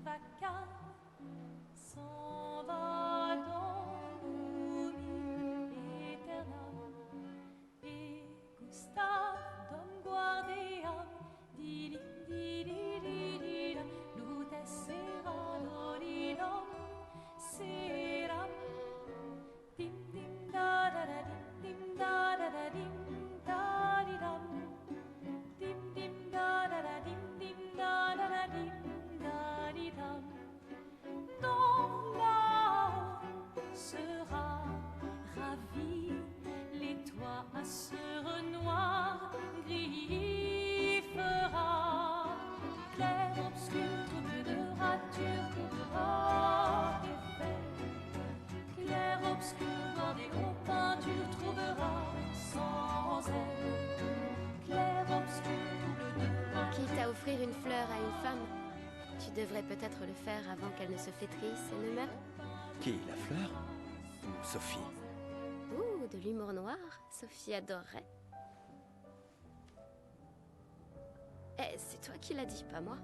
vacarme s'en va dans l'oubli éternel. Et Gustave, Dom Guardiam, dilim, dididididam, lutes sera dodidam, seram, dim dim da da da dim da da da dim da di dam, dim dim da da da dim da da da dim da di dam. Dans là-haut sera ravi, les toits à sœur noir gris fera, clair obscur trouble de rature trouvera effet, clair obscur bordé aux peintures trouvera sans elle, clair obscur trouble de rature. Quitte à offrir une fleur à une femme, tu devrais peut-être le faire avant qu'elle ne se flétrisse et ne meure. Qui, la fleur? Ou Sophie? Ouh, de l'humour noir, Sophie adorerait. Eh, c'est toi qui l'as dit, pas moi.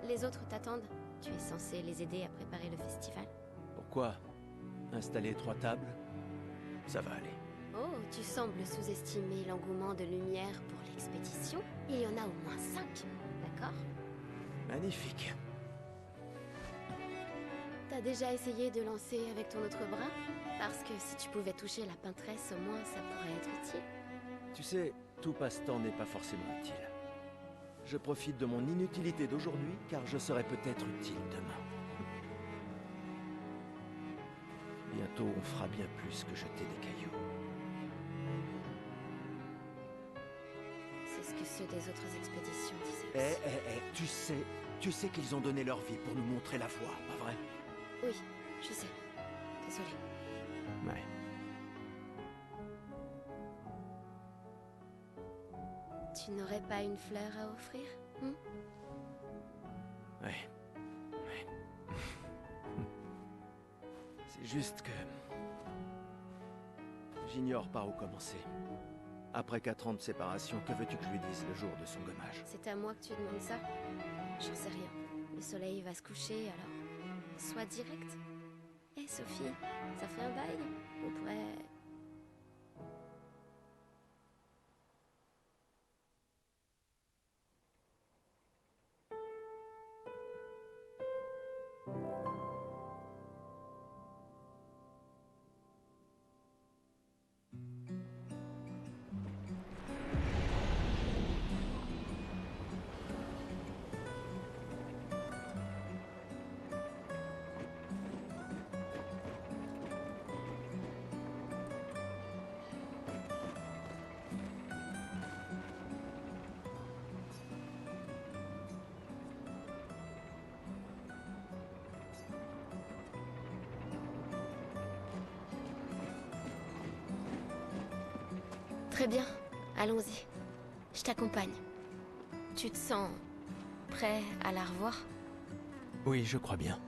Les autres t'attendent. Tu es censé les aider à préparer le festival. Pourquoi? Installer 3 tables? Ça va aller. Oh, tu sembles sous-estimer l'engouement de Lumière pour l'expédition. Il y en a au moins 5, d'accord? Magnifique. T'as déjà essayé de lancer avec ton autre bras? Parce que si tu pouvais toucher la peintresse, au moins ça pourrait être utile. Tu sais, tout passe-temps n'est pas forcément utile. Je profite de mon inutilité d'aujourd'hui, car je serai peut-être utile demain. Bientôt, on fera bien plus que jeter des cailloux. C'est ce que ceux des autres expéditions disaient aussi. Tu sais qu'ils ont donné leur vie pour nous montrer la voie, pas vrai? Oui, je sais. Désolée. Ouais. Tu n'aurais pas une fleur à offrir, Ouais. C'est juste que... j'ignore par où commencer. Après 4 ans de séparation, que veux-tu que je lui dise le jour de son gommage? C'est à moi que tu demandes ça? J'en sais rien. Le soleil va se coucher, alors... sois direct. Hé, Sophie, ça fait un bail. On pourrait... Très bien, allons-y. Je t'accompagne. Tu te sens... prêt à la revoir? Oui, je crois bien.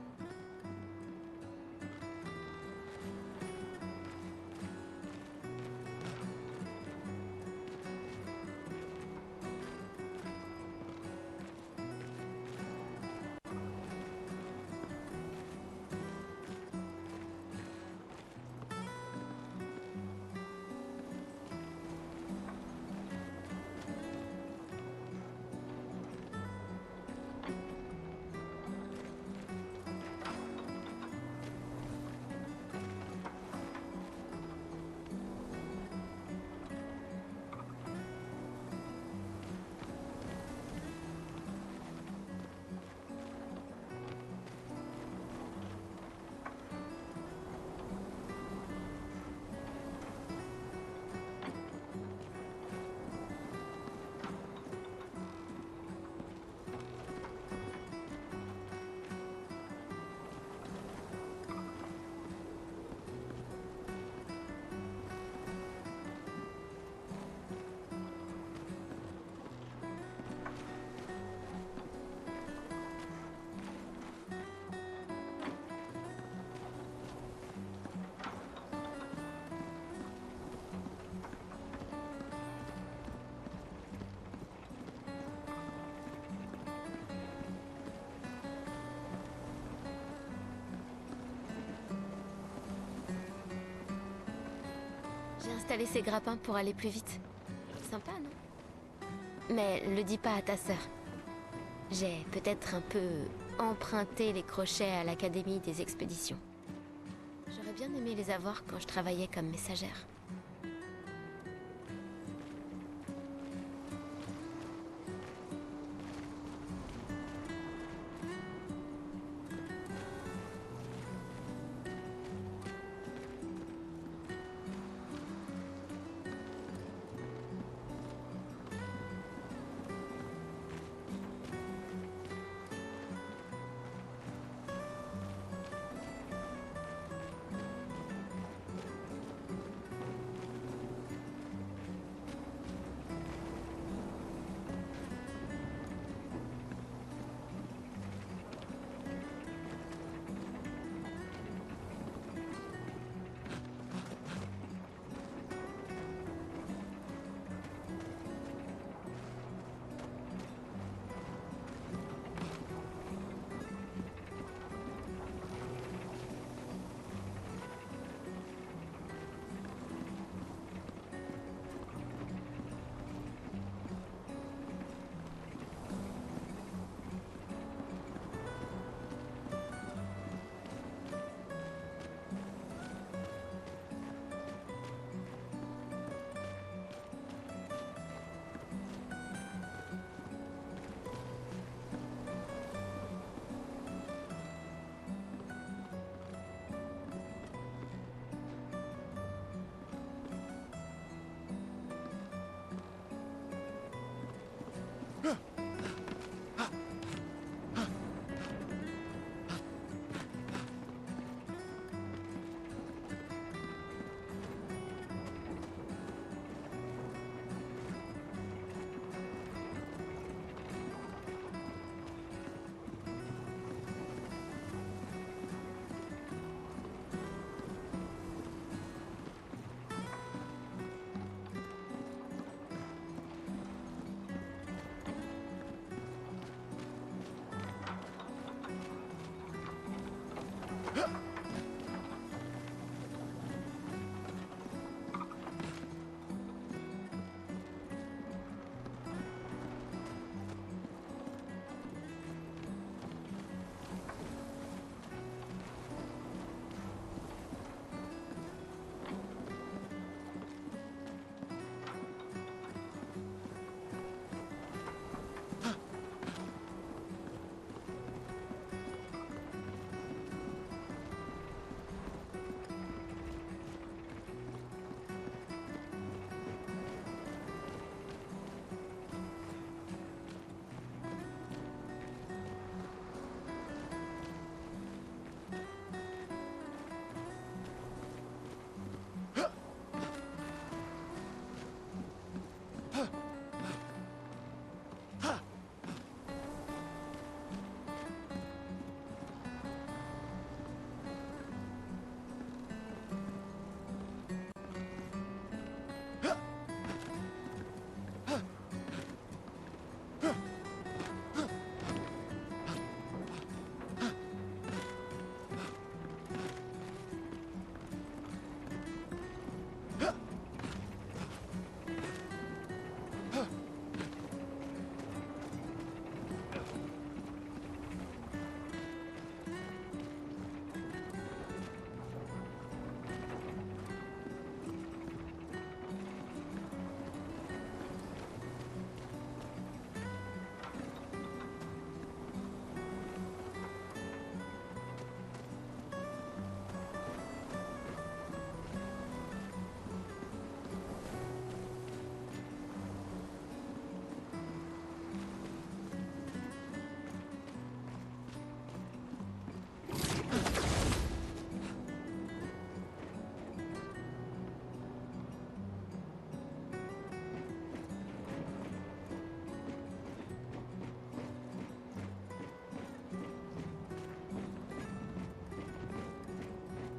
installer ces grappins pour aller plus vite. Sympa, non? Mais le dis pas à ta sœur. J'ai peut-être un peu emprunté les crochets à l'Académie des expéditions. J'aurais bien aimé les avoir quand je travaillais comme messagère.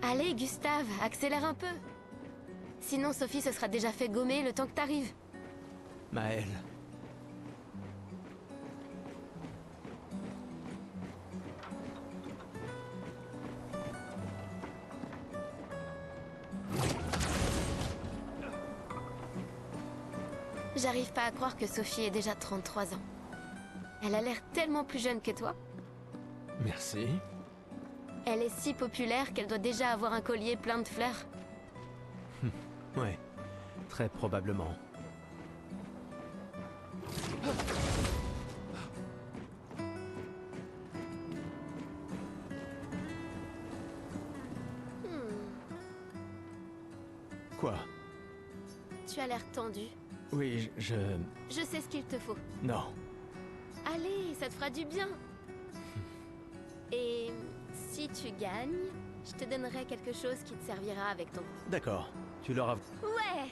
Allez, Gustave, accélère un peu. Sinon, Sophie se sera déjà fait gommer le temps que t'arrives. Maëlle. J'arrive pas à croire que Sophie ait déjà 33 ans. Elle a l'air tellement plus jeune que toi. Merci. Elle est si populaire qu'elle doit déjà avoir un collier plein de fleurs. Ouais, très probablement. Quoi? Tu as l'air tendu. Oui, Je sais ce qu'il te faut. Non. Allez, ça te fera du bien. Et si tu gagnes, je te donnerai quelque chose qui te servira avec ton... D'accord. Tu leur as... Ouais!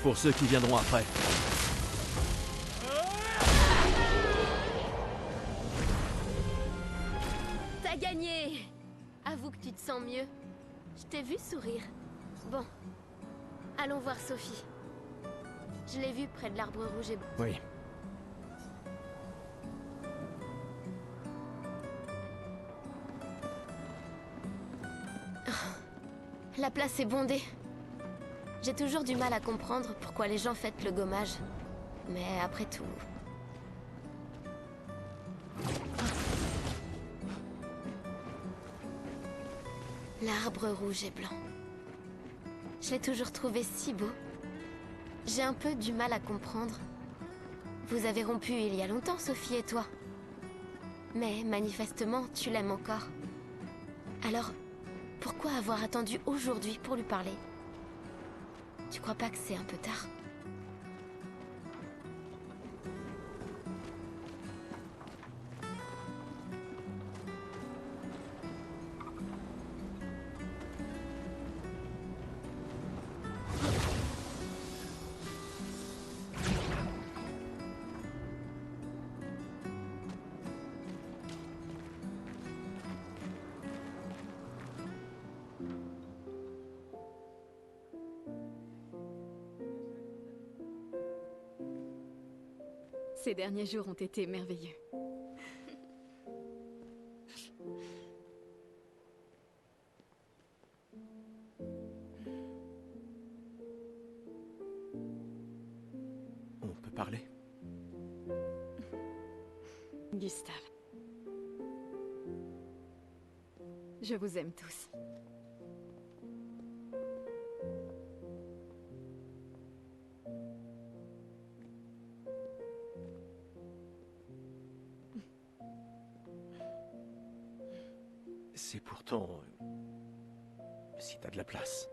Pour ceux qui viendront après. T'as gagné! Avoue que tu te sens mieux. Je t'ai vu sourire. Bon, allons voir Sophie. Je l'ai vue près de l'arbre rouge et blanc. Oui. La place est bondée. J'ai toujours du mal à comprendre pourquoi les gens fêtent le gommage. Mais après tout... L'arbre rouge et blanc. Je l'ai toujours trouvé si beau. J'ai un peu du mal à comprendre. Vous avez rompu il y a longtemps, Sophie et toi. Mais manifestement, tu l'aimes encore. Alors, pourquoi avoir attendu aujourd'hui pour lui parler ? Tu crois pas que c'est un peu tard ? Ces derniers jours ont été merveilleux. On peut parler? Gustave. Je vous aime tous. C'est pourtant... si t'as de la place.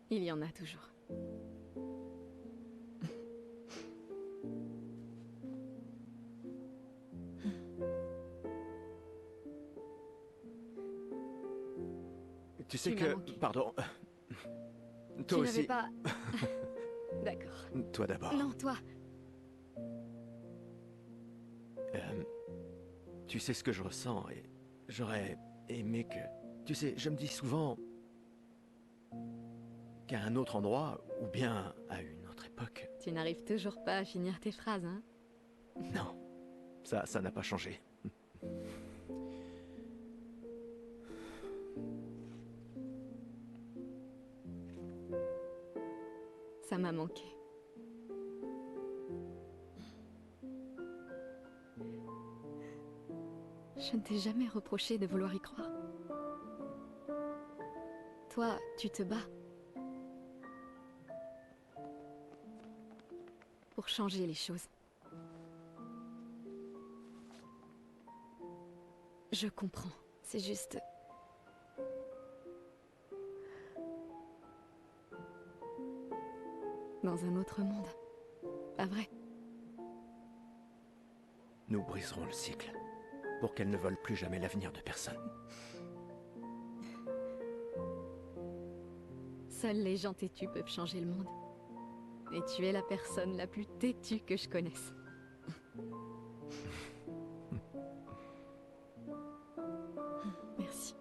Il y en a toujours. Tu sais Tu m'as que... manqué. Pardon. Tu Toi n'avais aussi. pas... D'accord. Toi d'abord. Non, toi. tu sais ce que je ressens et j'aurais aimé que... Tu sais, je me dis souvent qu'à un autre endroit, ou bien à une autre époque... Tu n'arrives toujours pas à finir tes phrases, hein? Non, ça n'a pas changé. Ça m'a manqué. Je ne t'ai jamais reproché de vouloir y croire. Toi, tu te bats. Pour changer les choses. Je comprends. C'est juste... Dans un autre monde. Pas vrai? Nous briserons le cycle, pour qu'elle ne vole plus jamais l'avenir de personne. Seuls les gens têtus peuvent changer le monde. Et tu es la personne la plus têtue que je connaisse. Merci.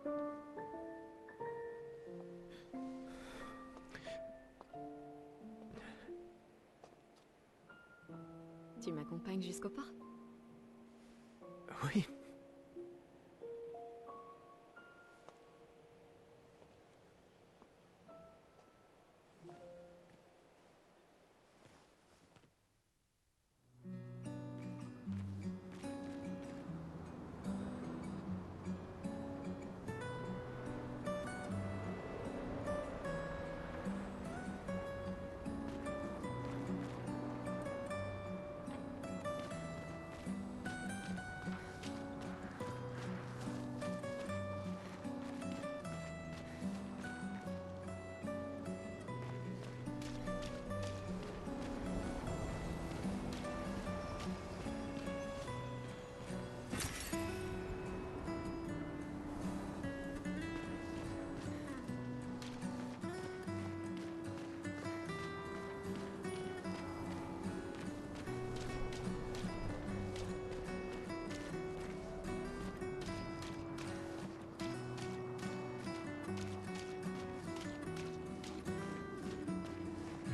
Tu m'accompagnes jusqu'au port? Oui.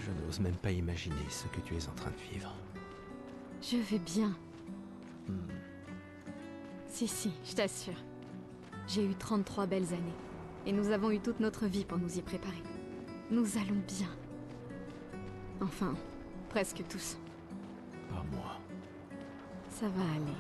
Je n'ose même pas imaginer ce que tu es en train de vivre. Je vais bien. Hmm. Si, je t'assure. J'ai eu 33 belles années. Et nous avons eu toute notre vie pour nous y préparer. Nous allons bien. Enfin, presque tous. Pas moi. Ça va aller.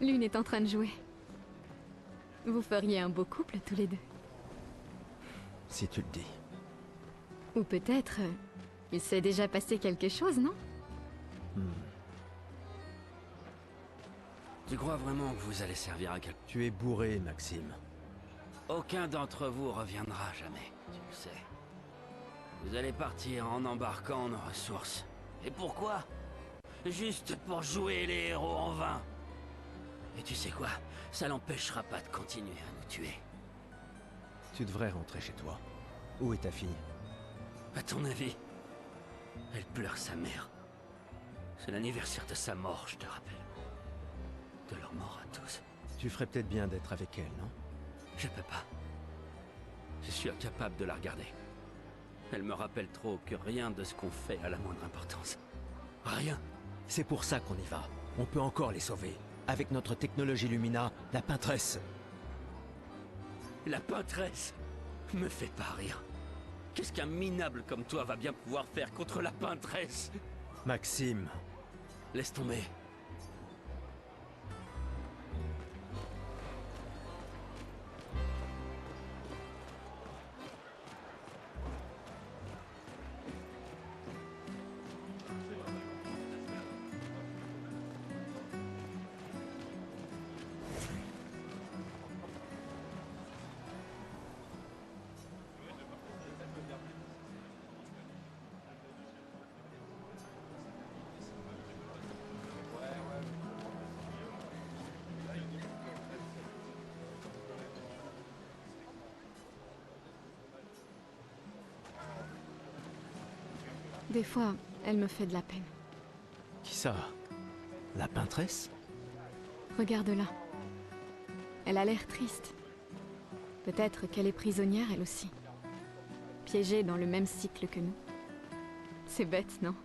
Lune est en train de jouer. Vous feriez un beau couple tous les deux. si tu le dis. Ou peut-être... il s'est déjà passé quelque chose, non? Tu crois vraiment que vous allez servir à quelqu'un? Tu es bourré, Maxime. Aucun d'entre vous reviendra jamais, tu le sais. Vous allez partir en embarquant nos ressources. Et pourquoi? Juste pour jouer les héros en vain. Et tu sais quoi? Ça l'empêchera pas de continuer à nous tuer. Tu devrais rentrer chez toi. Où est ta fille? À ton avis? Elle pleure sa mère. C'est l'anniversaire de sa mort, je te rappelle. De leur mort à tous. Tu ferais peut-être bien d'être avec elle, non? Je peux pas. Je suis incapable de la regarder. Elle me rappelle trop que rien de ce qu'on fait a la moindre importance. Rien. C'est pour ça qu'on y va. On peut encore les sauver. Avec notre technologie Lumina, la peintresse. La peintresse me fait pas rire. Qu'est-ce qu'un minable comme toi va bien pouvoir faire contre la peintresse? Maxime. Laisse tomber. Des fois, elle me fait de la peine. Qui ça? La peintresse? Regarde-la. Elle a l'air triste. Peut-être qu'elle est prisonnière, elle aussi. Piégée dans le même cycle que nous. C'est bête, non?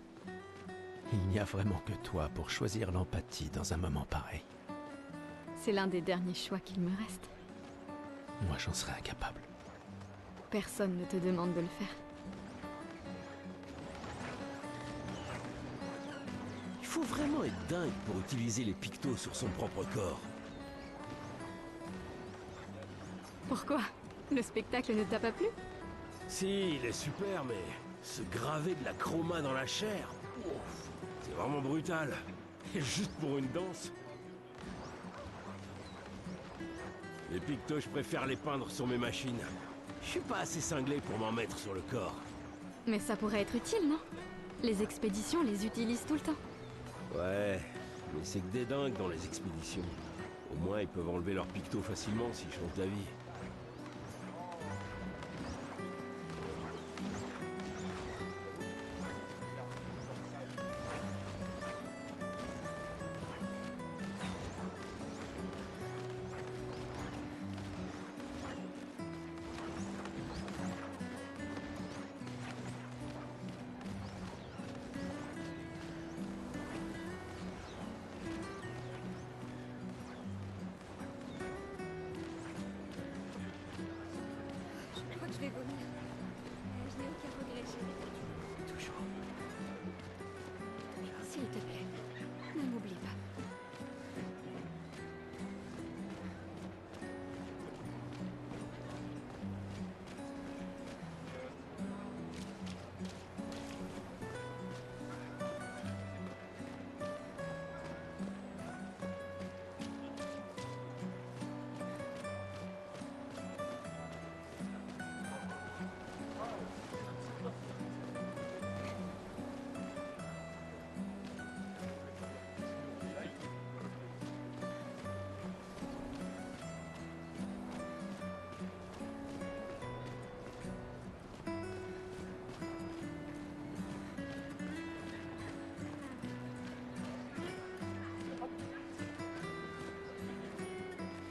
Il n'y a vraiment que toi pour choisir l'empathie dans un moment pareil. C'est l'un des derniers choix qu'il me reste. Moi, j'en serais incapable. Personne ne te demande de le faire. Il faut vraiment être dingue pour utiliser les pictos sur son propre corps. Pourquoi? Le spectacle ne t'a pas plu? Si, il est super, mais se graver de la chroma dans la chair, ouf, c'est vraiment brutal. Et juste pour une danse. Les pictos, je préfère les peindre sur mes machines. Je suis pas assez cinglé pour m'en mettre sur le corps. Mais ça pourrait être utile, non? Les expéditions les utilisent tout le temps. Ouais, mais c'est que des dingues dans les expéditions. Au moins, ils peuvent enlever leurs pictos facilement s'ils changent d'avis. Je crois que je vais vomir. Je n'ai aucun regret, chérie. Toujours. S'il te plaît, ne m'oublie pas.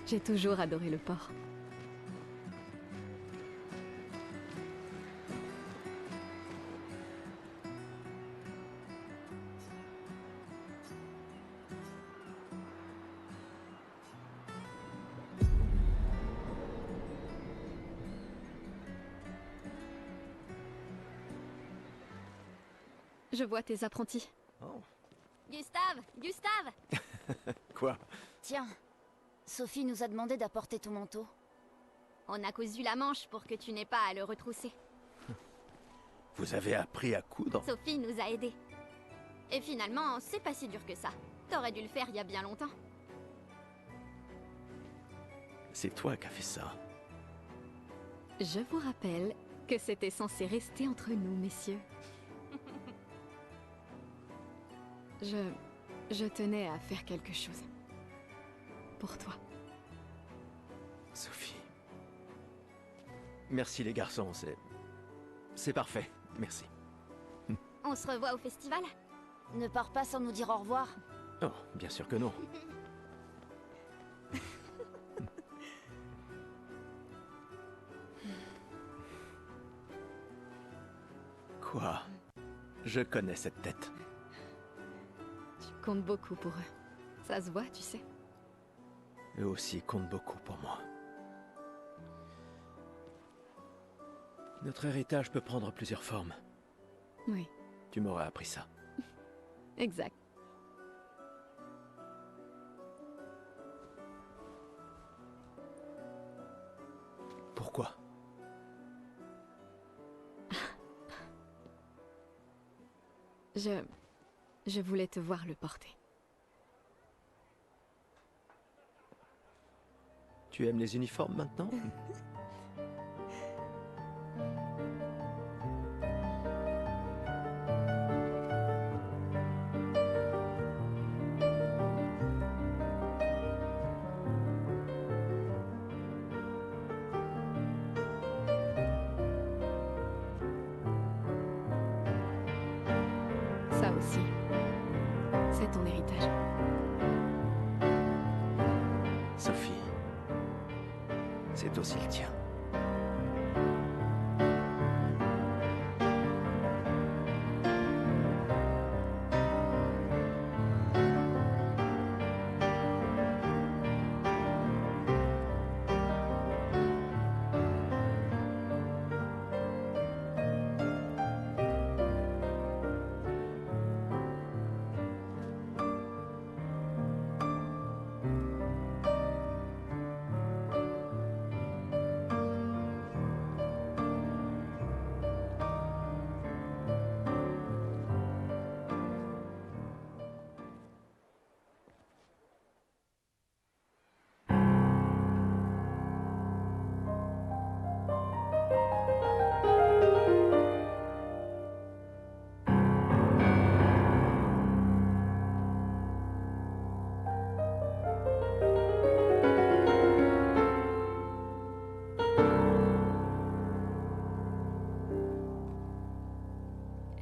J'ai toujours adoré le port. Je vois tes apprentis. Oh. Gustave! Gustave! Quoi? Tiens, Sophie nous a demandé d'apporter ton manteau. On a cousu la manche pour que tu n'aies pas à le retrousser. Vous avez appris à coudre? Sophie nous a aidés. Et finalement, c'est pas si dur que ça. T'aurais dû le faire il y a bien longtemps. C'est toi qui as fait ça. Je vous rappelle que c'était censé rester entre nous, messieurs. Je tenais à faire quelque chose. Pour toi. Sophie. Merci les garçons, c'est parfait. Merci. On se revoit au festival? Ne pars pas sans nous dire au revoir. Oh, bien sûr que non. Quoi? Je connais cette tête. Tu comptes beaucoup pour eux. Ça se voit, tu sais. Eux aussi comptent beaucoup pour moi. Notre héritage peut prendre plusieurs formes. Oui, Tu m'aurais appris ça. exact. Pourquoi? Je voulais te voir le porter. Tu aimes les uniformes maintenant? Ça aussi. C'est ton héritage. Sophie, c'est aussi le tien.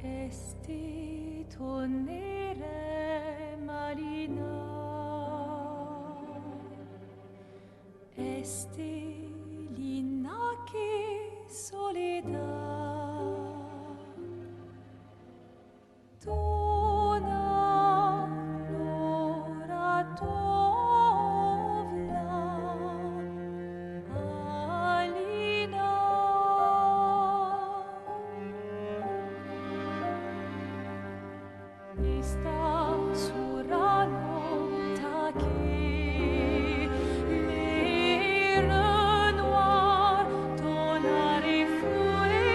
Esti tonere marina, esti linaki soledad, tona nora tovla, alina. Esta surano taki, les noir, ton arifoué.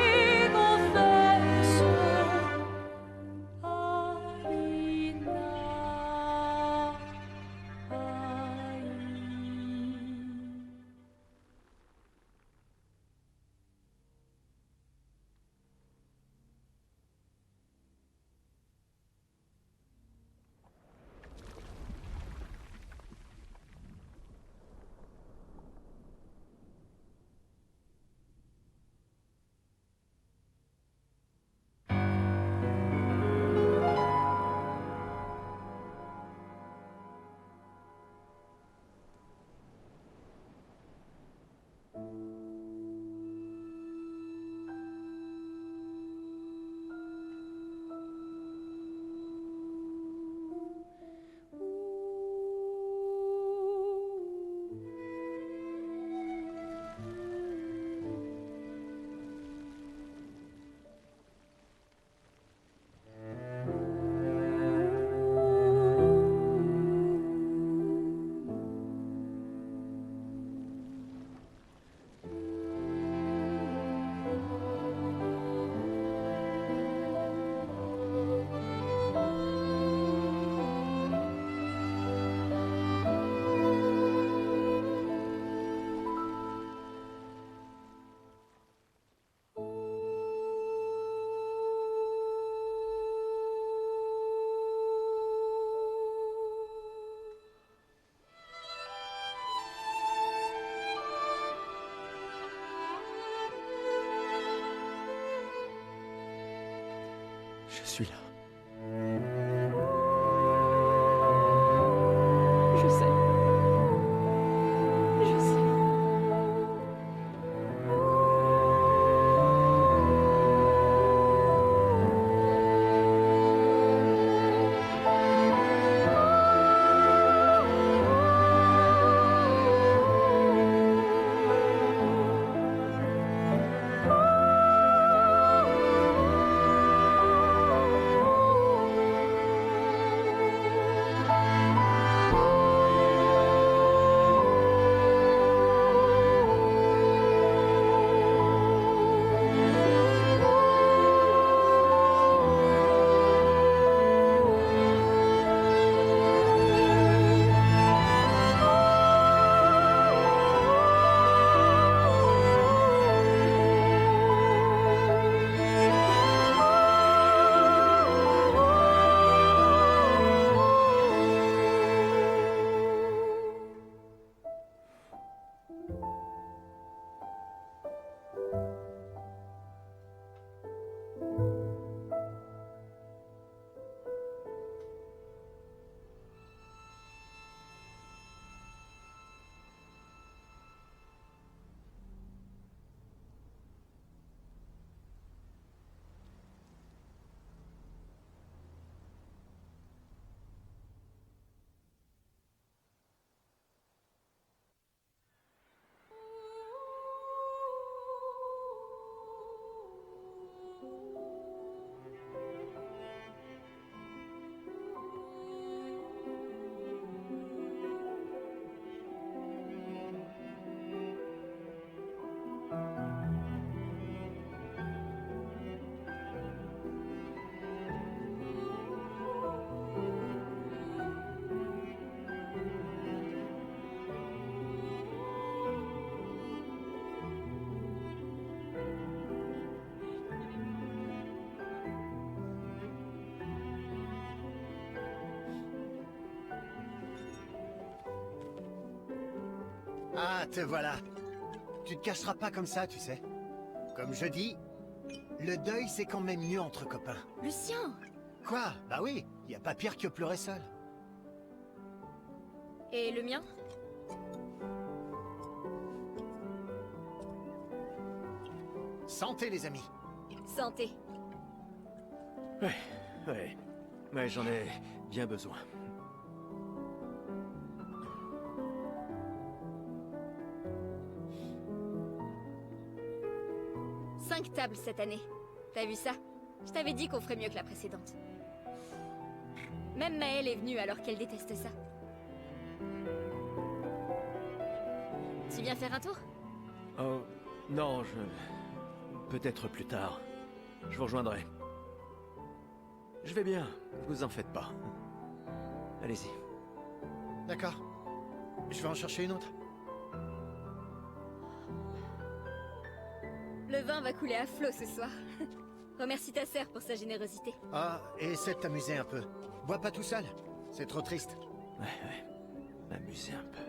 Je suis là. Je sais. Je sais. Ah, te voilà. Tu te cacheras pas comme ça, tu sais. Comme je dis, le deuil c'est quand même mieux entre copains. Lucien! Quoi? Bah oui, y a pas pire que pleurer seul. Et le mien? Santé les amis. Santé. Ouais, j'en ai bien besoin. Cinq tables cette année. T'as vu ça? Je t'avais dit qu'on ferait mieux que la précédente. Même Maëlle est venue alors qu'elle déteste ça. Tu viens faire un tour? Oh, non, peut-être plus tard. Je vous rejoindrai. Je vais bien, vous en faites pas. Allez-y. D'accord. Je vais en chercher une autre. Le vin va couler à flot ce soir. Remercie ta sœur pour sa générosité. Ah, et essaie de t'amuser un peu. Bois pas tout seul. C'est trop triste. Ouais. M'amuser un peu.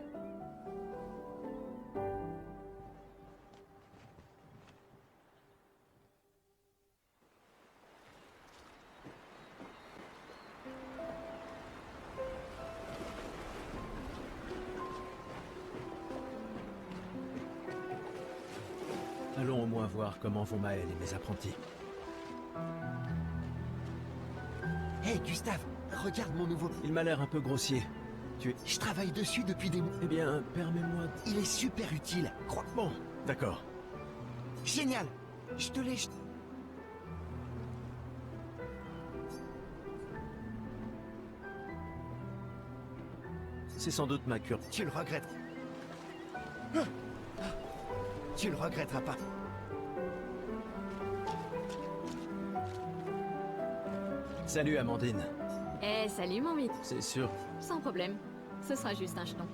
Allons au moins voir comment vont Maëlle et mes apprentis. Hey Gustave, regarde mon nouveau... Il m'a l'air un peu grossier. Je travaille dessus depuis des mois. Eh bien, permets-moi... Il est super utile, crois. Bon, d'accord. Génial. Je te l'ai... C'est sans doute ma cure. Tu le regrettes. Tu le regretteras pas. Salut Amandine. Eh, salut mon mythe. C'est sûr. Sans problème. Ce sera juste un jeton.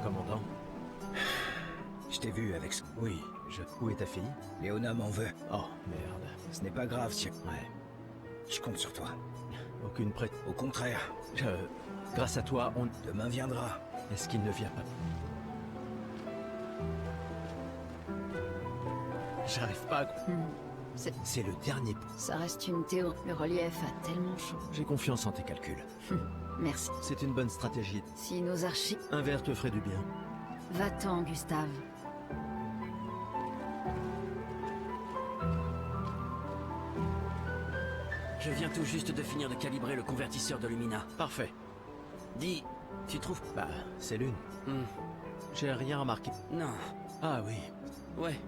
Commandant. Je t'ai vu avec... Oui, Où est ta fille? Léona m'en veut. Oh, merde. Ce n'est pas grave si... Ouais. Je compte sur toi. Aucune prête. Au contraire, Grâce à toi, on... demain viendra. Est-ce qu'il ne vient pas? J'arrive pas à... C'est le dernier... Ça reste une théorie. Le relief a tellement chaud. J'ai confiance en tes calculs. Merci. C'est une bonne stratégie. Si nos archives... Un verre te ferait du bien. Va-t'en, Gustave. Je viens tout juste de finir de calibrer le convertisseur de Lumina. Parfait. Dis, tu trouves... Bah, c'est l'une. Hmm. J'ai rien remarqué. Non. Ah oui. Ouais.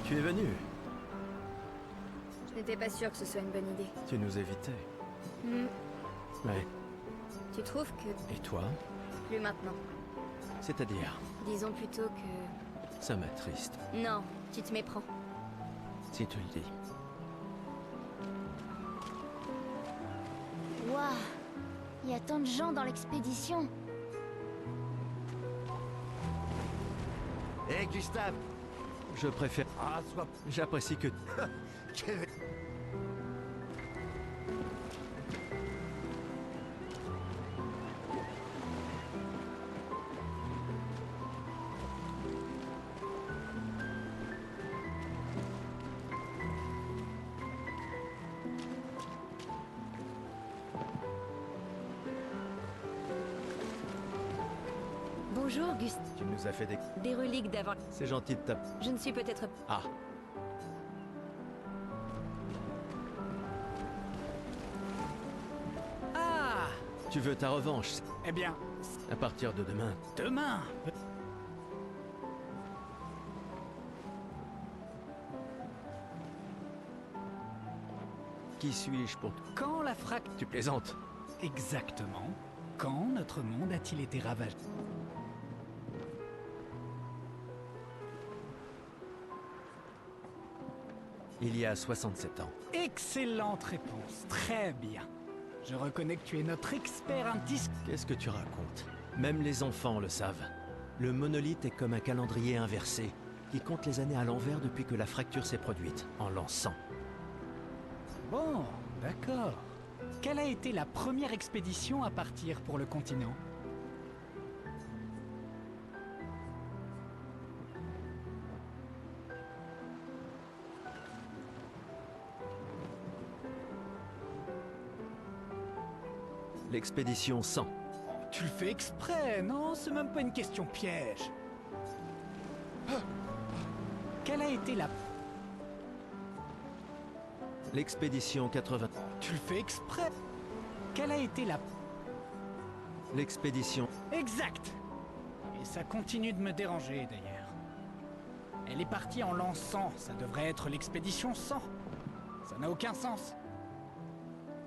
Tu es venu. Je n'étais pas sûre que ce soit une bonne idée. Tu nous évitais. Ouais. Tu trouves que... Et toi? Plus maintenant. C'est-à-dire? Disons plutôt que... Ça m'attriste. Non, tu te méprends. Si tu le dis. Waouh. Il y a tant de gens dans l'expédition. Hé, Gustave. Je préfère... Ah, sois... J'apprécie que... Bonjour, Gust. Tu nous as fait Des reliques d'avant. C'est gentil de ta... Je ne suis peut-être... Ah. Ah! Tu veux ta revanche? Eh bien... À partir de demain. Demain! Qui suis-je pour... Quand la frac... Tu plaisantes? Exactement. Quand notre monde a-t-il été ravagé? Il y a 67 ans. Excellente réponse. Très bien. Je reconnais que tu es notre expert indiscret. Qu'est-ce que tu racontes? Même les enfants le savent. Le monolithe est comme un calendrier inversé, qui compte les années à l'envers depuis que la fracture s'est produite, en l'an 100. Bon, d'accord. Quelle a été la première expédition à partir pour le continent? L'expédition 100. Tu le fais exprès, non? C'est même pas une question piège. Quelle a été la... L'expédition 80. Tu le fais exprès. Quelle a été la... L'expédition... Exact. Et ça continue de me déranger, d'ailleurs. Elle est partie en l'an 100. Ça devrait être l'expédition 100. Ça n'a aucun sens.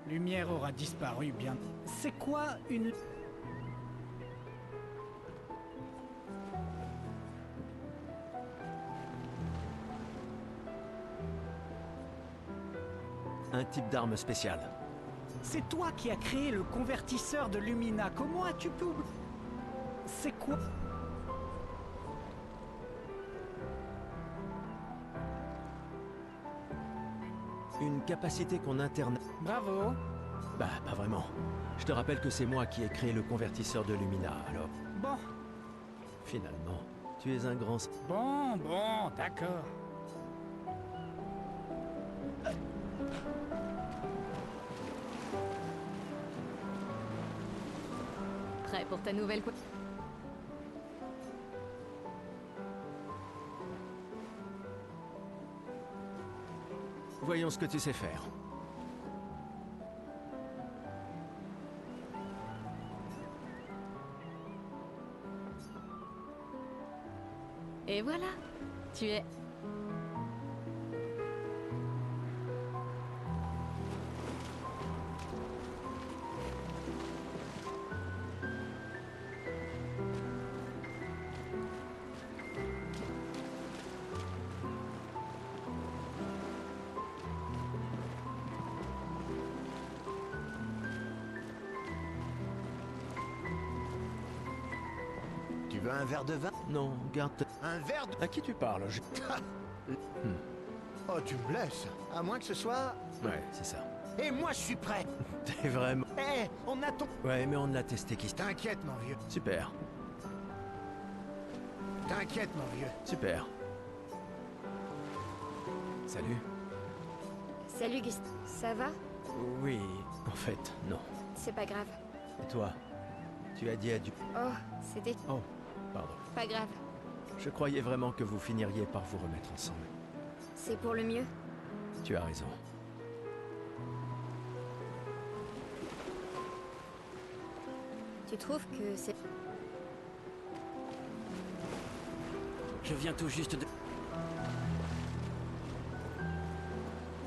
Lumière aura disparu bien... C'est quoi une... Un type d'arme spéciale. C'est toi qui as créé le convertisseur de Lumina. Comment as-tu pu... C'est quoi? Une capacité qu'on interne... Bravo. Bah, pas vraiment. Je te rappelle que c'est moi qui ai créé le convertisseur de Lumina, alors... Bon. Finalement, tu es un grand... Bon, d'accord. Prêt pour ta nouvelle... Voyons ce que tu sais faire. Et voilà, tu es... Tu veux un verre de vin? Non, garde... Un verre de... À qui tu parles? Oh, tu me blesses. À moins que ce soit... Ouais, c'est ça. Et moi, je suis prêt. T'es vraiment... Eh, on attend... Ouais, mais on l'a testé, qui... T'inquiète, mon vieux. Super, T'inquiète, mon vieux. super. Salut. Salut Gust. Ça va? Oui, en fait, non. C'est pas grave. Et toi? Tu as dit adieu. Oh, c'était Oh, pardon. pas grave. Je croyais vraiment que vous finiriez par vous remettre ensemble. C'est pour le mieux. Tu as raison. Tu trouves que c'est... Je viens tout juste de...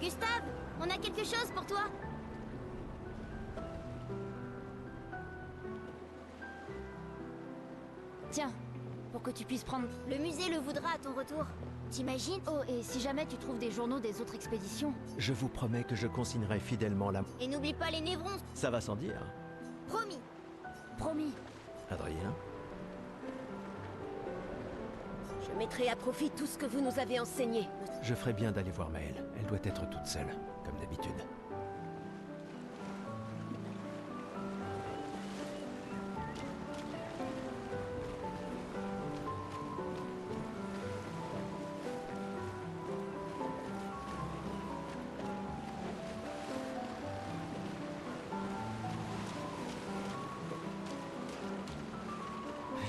Gustave, on a quelque chose pour toi. Tiens, pour que tu puisses prendre... Le musée le voudra à ton retour. T'imagines? Oh, et si jamais tu trouves des journaux des autres expéditions? Je vous promets que je consignerai fidèlement la... Et n'oublie pas les névrons. Ça va sans dire. Promis. Promis. Adrien? Je mettrai à profit tout ce que vous nous avez enseigné. Je ferai bien d'aller voir Maëlle. Elle doit être toute seule, comme d'habitude.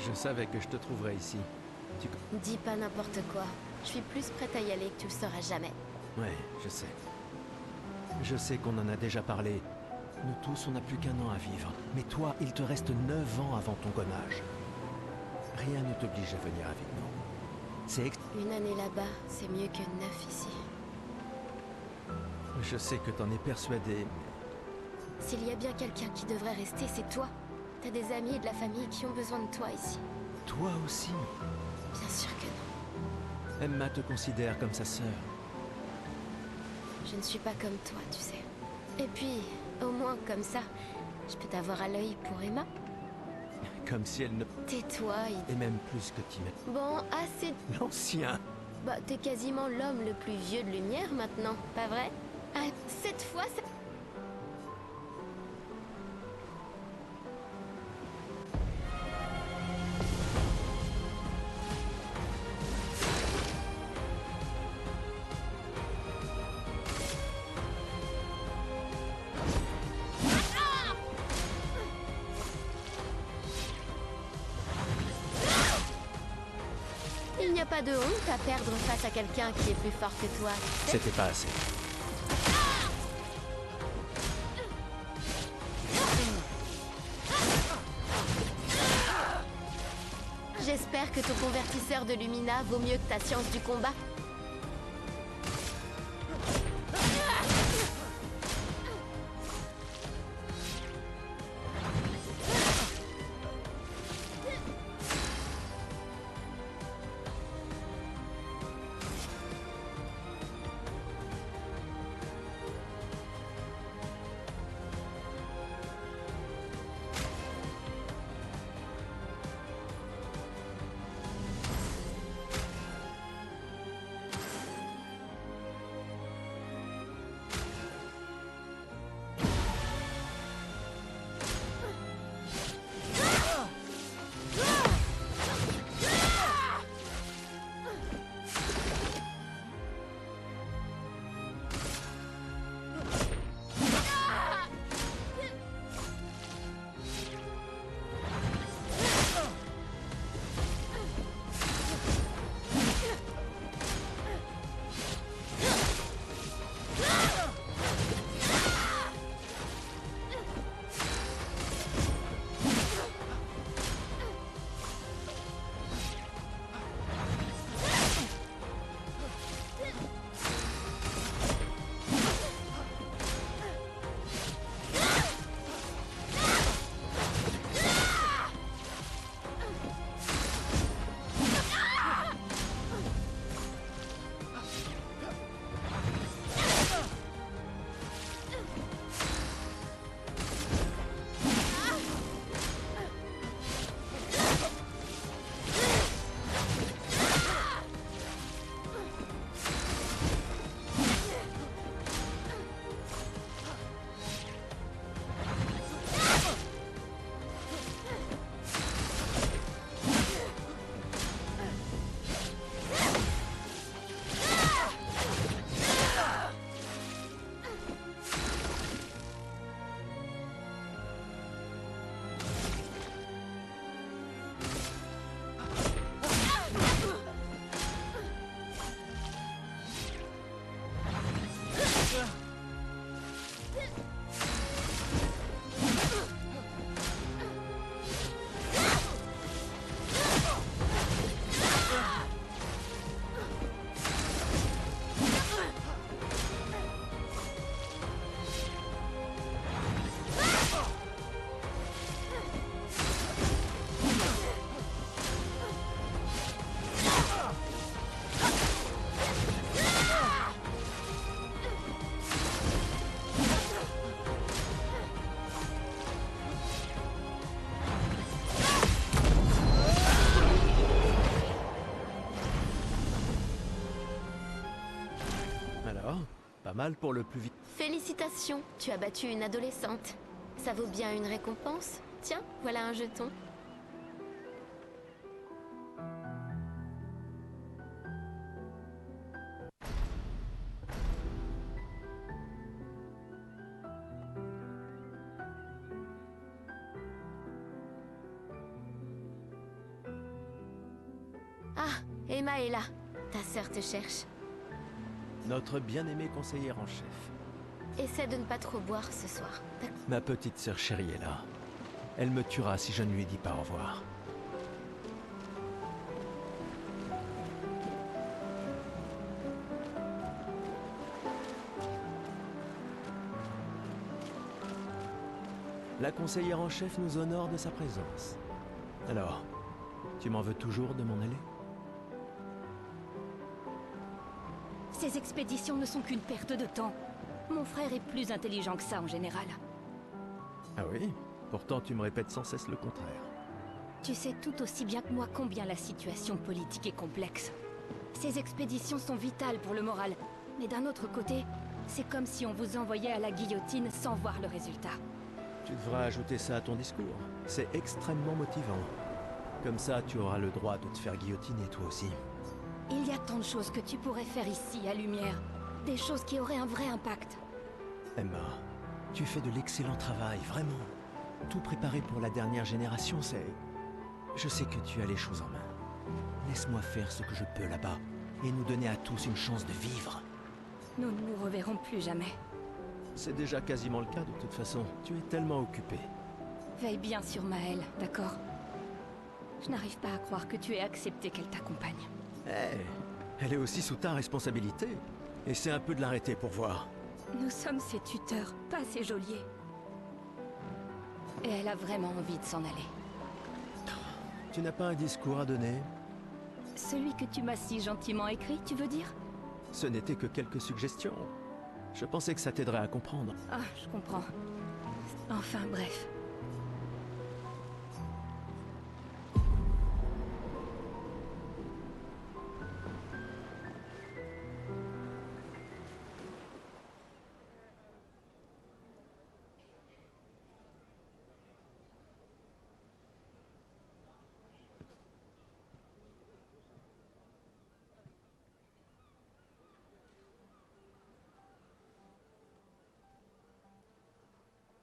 Je savais que je te trouverais ici. Tu... Dis pas n'importe quoi. Je suis plus prête à y aller que tu le sauras jamais. Ouais, je sais. Je sais qu'on en a déjà parlé. Nous tous, on n'a plus qu'un an à vivre. Mais toi, il te reste 9 ans avant ton gommage. Rien ne t'oblige à venir avec nous. C'est... Une année là-bas, c'est mieux que 9 ici. Je sais que t'en es persuadé. S'il y a bien quelqu'un qui devrait rester, c'est toi. T'as des amis et de la famille qui ont besoin de toi ici. Toi aussi. Bien sûr que non. Emma te considère comme sa sœur. Je ne suis pas comme toi, tu sais. Et puis, au moins comme ça, je peux t'avoir à l'œil pour Emma. Comme si elle ne... Tais-toi, Et même plus que Timette. Bon, assez... L'ancien. Bah, t'es quasiment l'homme le plus vieux de lumière maintenant, pas vrai? Ah, cette fois, ça... Il n'y a pas de honte à perdre face à quelqu'un qui est plus fort que toi. C'était pas assez. J'espère que ton convertisseur de Lumina vaut mieux que ta science du combat. mal pour le plus vite. Félicitations, tu as battu une adolescente. Ça vaut bien une récompense. Tiens, voilà un jeton. Ah, Emma est là. Ta sœur te cherche. Notre bien-aimée conseillère en chef. Essaie de ne pas trop boire ce soir. D'accord. Ma petite sœur chérie est là. Elle me tuera si je ne lui dis pas au revoir. La conseillère en chef nous honore de sa présence. Alors, tu m'en veux toujours de m'en aller? Ces expéditions ne sont qu'une perte de temps. Mon frère est plus intelligent que ça en général. Ah oui? Pourtant tu me répètes sans cesse le contraire. Tu sais tout aussi bien que moi combien la situation politique est complexe. Ces expéditions sont vitales pour le moral. Mais d'un autre côté, c'est comme si on vous envoyait à la guillotine sans voir le résultat. Tu devras ajouter ça à ton discours. C'est extrêmement motivant. Comme ça, tu auras le droit de te faire guillotiner toi aussi. Il y a tant de choses que tu pourrais faire ici, à Lumière. Des choses qui auraient un vrai impact. Emma, tu fais de l'excellent travail, vraiment. Tout préparé pour la dernière génération, c'est... Je sais que tu as les choses en main. Laisse-moi faire ce que je peux là-bas, et nous donner à tous une chance de vivre. Nous ne nous reverrons plus jamais. C'est déjà quasiment le cas de toute façon. Tu es tellement occupé. Veille bien sur Maëlle, d'accord? Je n'arrive pas à croire que tu aies accepté qu'elle t'accompagne. Eh, elle est aussi sous ta responsabilité. Essaie un peu de l'arrêter pour voir. Nous sommes ses tuteurs, pas ses geôliers. Et elle a vraiment envie de s'en aller. Tu n'as pas un discours à donner? Celui que tu m'as si gentiment écrit, tu veux dire? Ce n'était que quelques suggestions. Je pensais que ça t'aiderait à comprendre. Ah, je comprends. Enfin, bref.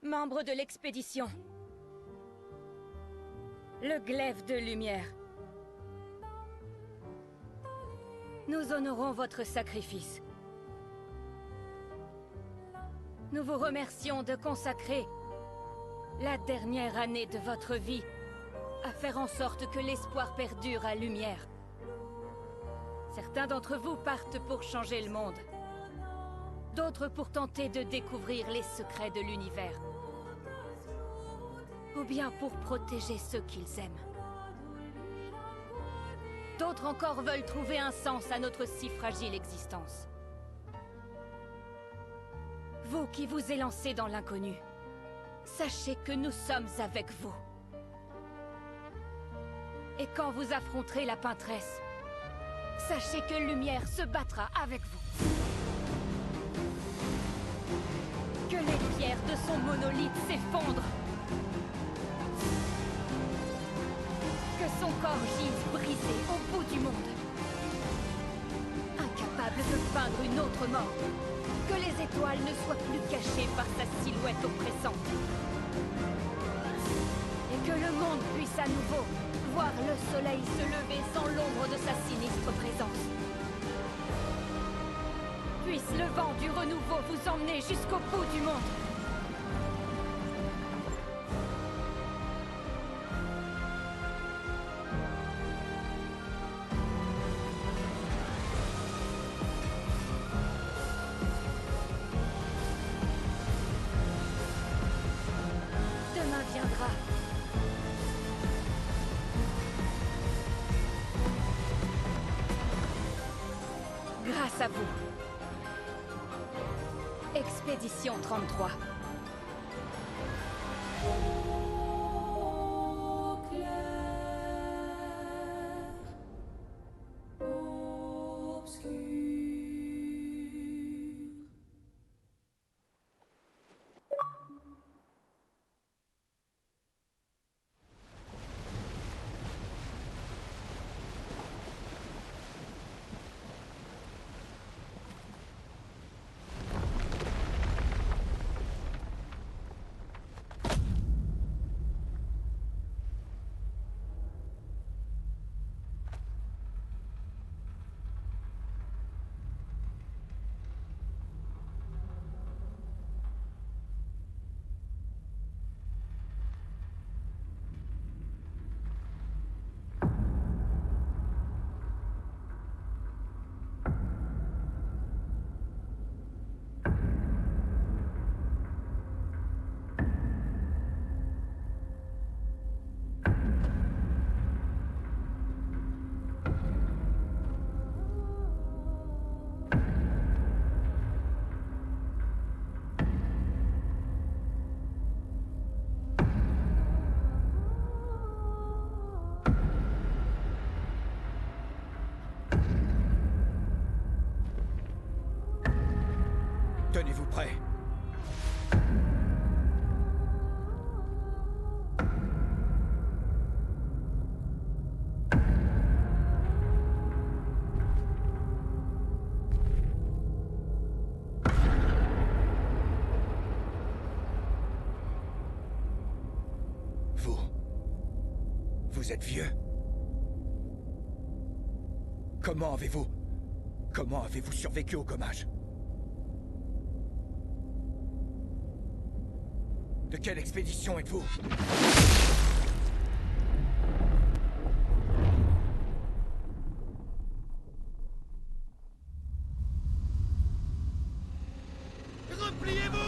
Membre de l'expédition. Le glaive de lumière. Nous honorons votre sacrifice. Nous vous remercions de consacrer la dernière année de votre vie à faire en sorte que l'espoir perdure à Lumière. Certains d'entre vous partent pour changer le monde. D'autres pour tenter de découvrir les secrets de l'univers. Ou bien pour protéger ceux qu'ils aiment. D'autres encore veulent trouver un sens à notre si fragile existence. Vous qui vous élancez dans l'inconnu, sachez que nous sommes avec vous. Et quand vous affronterez la peintresse, sachez que Lumière se battra avec vous. Que les pierres de son monolithe s'effondrent. Que son corps gise brisé au bout du monde. Incapable de peindre une autre mort. Que les étoiles ne soient plus cachées par sa silhouette oppressante. Et que le monde puisse à nouveau voir le soleil se lever sans l'ombre de sa sinistre présence. Puisse le vent du renouveau vous emmener jusqu'au bout du monde. Demain viendra. Grâce à vous. Expédition 33. Vous êtes vieux. Comment avez-vous survécu au gommage? De quelle expédition êtes-vous? Repliez-vous!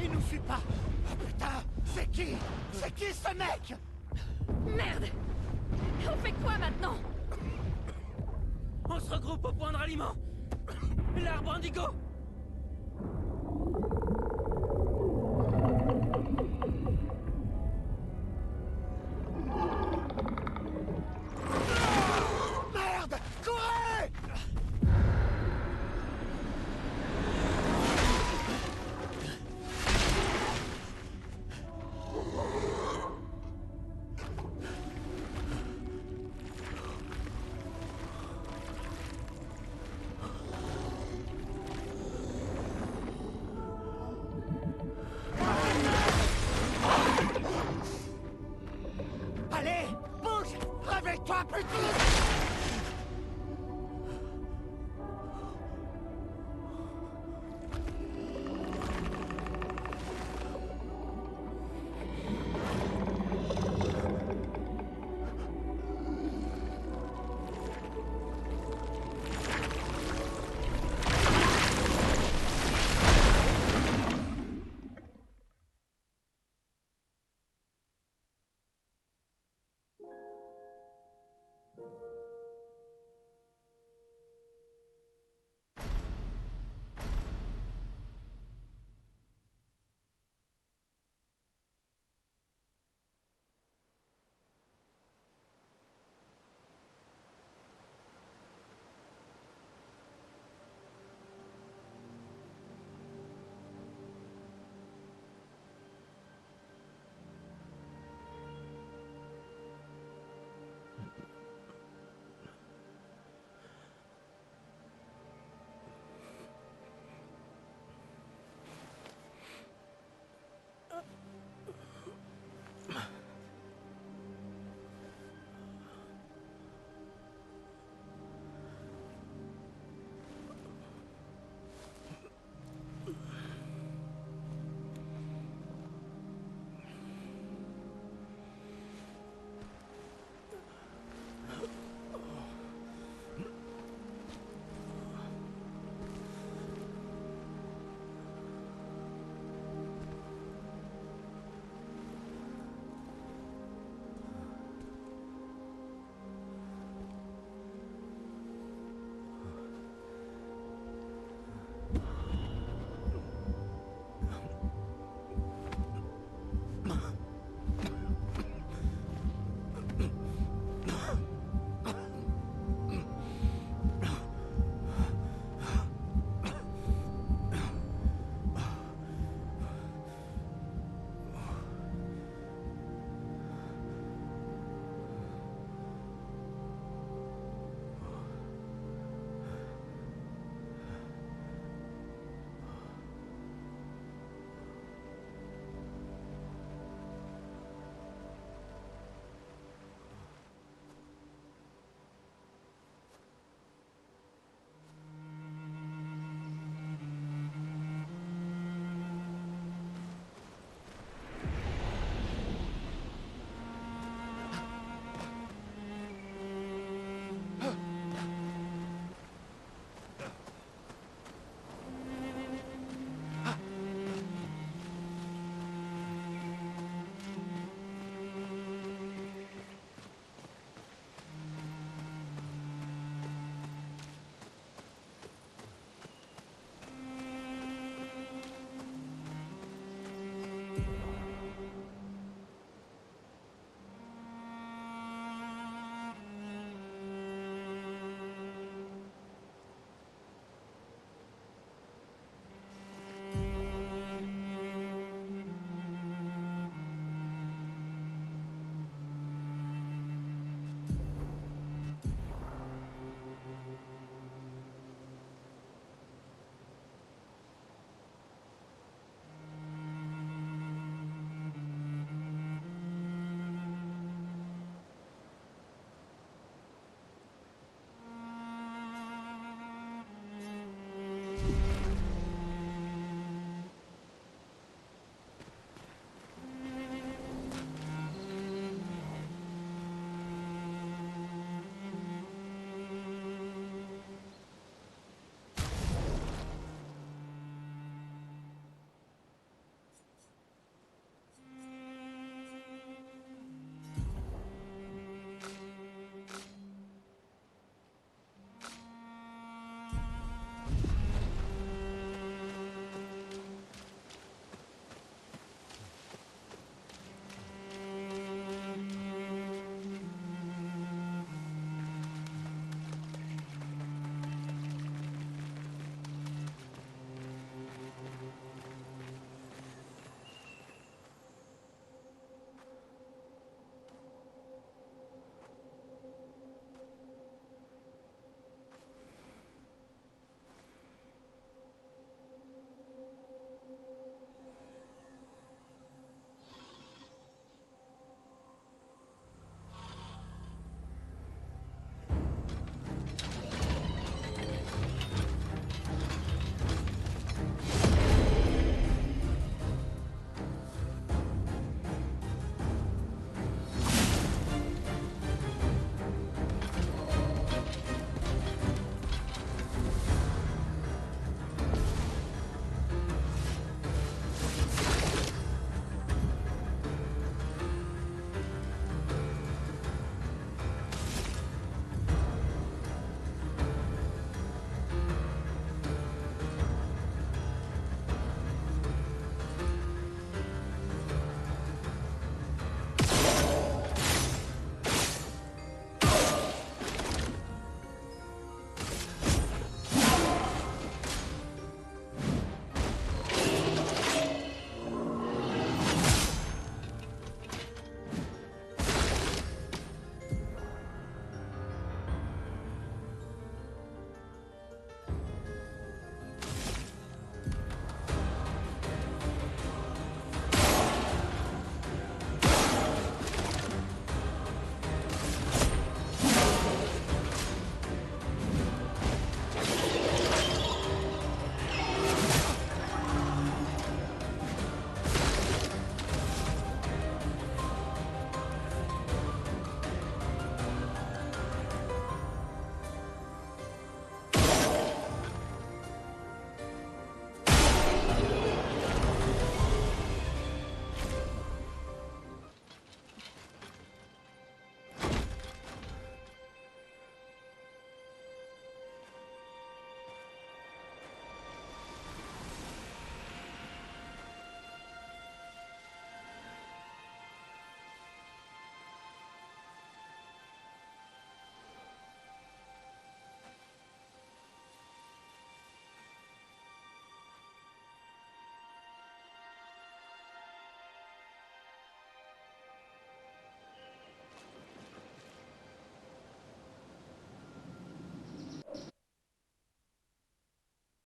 Il nous suit pas! Oh putain! C'est qui? C'est qui ce mec? Merde! On fait quoi maintenant? On se regroupe au point de ralliement. L'arbre indigo!